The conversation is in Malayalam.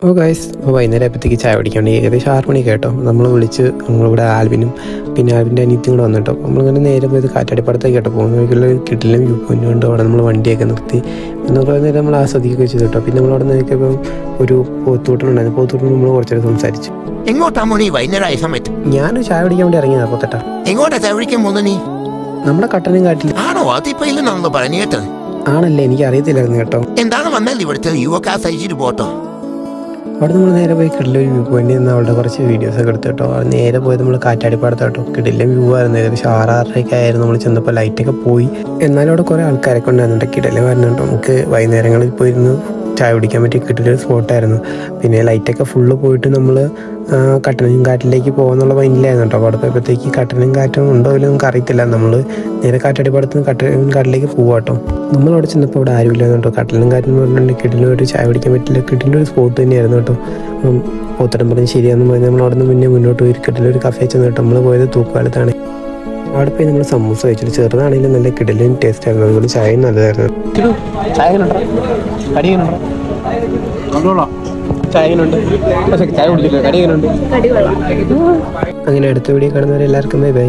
അപ്പോൾ ഗൈസ് വൈകുന്നേരം ആയപ്പോഴത്തേക്ക് ചായ കുടിക്കാണ്ട് ഏകദേശം 6 മണി കേട്ടോ. നമ്മൾ വിളിച്ച് നമ്മളിവിടെ ആൽവിനും പിന്നെ ആൽവിൻ്റെ അനിയത്തിയും കൂടെ വന്നിട്ടോ. നമ്മളിങ്ങനെ നേരെ പോയത് കാറ്റാടിപ്പാടത്തേക്ക് കേട്ടോ. പോകുന്ന വഴിക്കുള്ള കിട്ടിലും വ്യൂ പോയിന്റ് കൊണ്ട് അവിടെ നമ്മൾ വണ്ടിയൊക്കെ നിർത്തി എന്ന് കുറേ നേരം നമ്മൾ ആസ്വദിക്കുകയൊക്കെ വെച്ചത് കേട്ടോ. പിന്നെ നമ്മളവിടെ നോക്കിയപ്പോൾ ഒരു പോത്തൂട്ടനുണ്ടായിരുന്നു. പോത്തൂട്ടിന് നമ്മൾ കുറച്ചേരം സംസാരിച്ചു. എങ്ങോട്ടാ മോനി വൈകുന്നേരമായ സമയത്ത്? ഞാൻ ചായ കുടിക്കാൻ വേണ്ടി ഇറങ്ങിയതാ പോത്തട്ടാ. എങ്ങോട്ടാ ചായ കുടിക്കാൻ പോകുന്നത് നീ? നമ്മുടെ കട്ടനും കാട്ടിൽ. ആണോ? അതിപ്പോ ഇല്ലെന്നാണല്ലോ പറഞ്ഞു കേട്ടത്. ആണല്ലേ, എനിക്ക് അറിയത്തില്ലായിരുന്നു കേട്ടോ. എന്താണ് വന്നല്ലേ ഇവിടുത്തെ യുവക്കാ സഹിച്ചിട്ട് പോട്ടോ. അവിടെ നമ്മൾ നേരെ പോയി കിടിലൊരു വ്യൂ പോയിന്റ് നിന്ന് അവളുടെ കുറച്ച് വീഡിയോസൊക്കെ എടുത്തു കേട്ടോ. അവിടെ നേരെ പോയത് നമ്മൾ കാറ്റാടിപ്പാടത്ത് കേട്ടോ. കിടിലം വ്യൂ ആയിരുന്നു. ഏകദേശം 6-6:30 ആയിരുന്നു നമ്മൾ ചെന്നപ്പോൾ. ലൈറ്റൊക്കെ പോയി, എന്നാലും അവിടെ കുറേ ആൾക്കാരൊക്കെ ഉണ്ടായിരുന്നുണ്ട്. കിടിലം വരുന്നുണ്ടോ. നമുക്ക് വൈകുന്നേരങ്ങളിൽ പോയിരുന്ന് ചായ കുടിക്കാൻ പറ്റിയ കിടിലൊരു സ്പോട്ടായിരുന്നു. പിന്നെ ലൈറ്റൊക്കെ ഫുള്ള് പോയിട്ട് നമ്മൾ കട്ടനും കാറ്റിലേക്ക് പോകുന്നുള്ള മൈൻഡിലായിരുന്നു കേട്ടോ. അവിടെ പോയപ്പോഴത്തേക്ക് കട്ടനും കാറ്റും ഉണ്ടോ ഇല്ല നമുക്ക് അറിയത്തില്ല. നമ്മൾ നേരെ കാറ്റാടിപ്പാടത്ത് നിന്ന് കട്ടനും കാട്ടിലേക്ക് പോവാം കേട്ടോ. നമ്മളവിടെ ചെന്നപ്പോൾ അവിടെ ആരുമില്ലായിരുന്നു കേട്ടോ. കട്ടനും കാറ്റും എന്ന് പറഞ്ഞിട്ടുണ്ടെങ്കിൽ കിടിലൊരു ചായ കുടിക്കാൻ പറ്റില്ല കിടിലൊരു സ്പോട്ട് തന്നെയായിരുന്നു കേട്ടോ. പോത്തടം പറഞ്ഞ് ശരിയാണെന്ന് പറഞ്ഞ് നമ്മൾ അവിടെ നിന്ന് പിന്നെ മുന്നോട്ട് പോയി കിടിലൊരു കഫേ ചെന്ന് കേട്ടോ. നമ്മൾ പോയത് തൂക്കുപാലത്താണ്. അവിടെ പോയി നമ്മൾ സമൂസ കഴിച്ചിട്ട് ചെറുതാണെങ്കിലും നല്ല കിടിലൻ ടേസ്റ്റ് ആയിരുന്നു. അതുപോലെ ചായയും നല്ലതായിരുന്നു. അങ്ങനെ അടുത്ത വീഡിയോ കാണുന്നവരെ എല്ലാവർക്കും ബൈ ബൈ.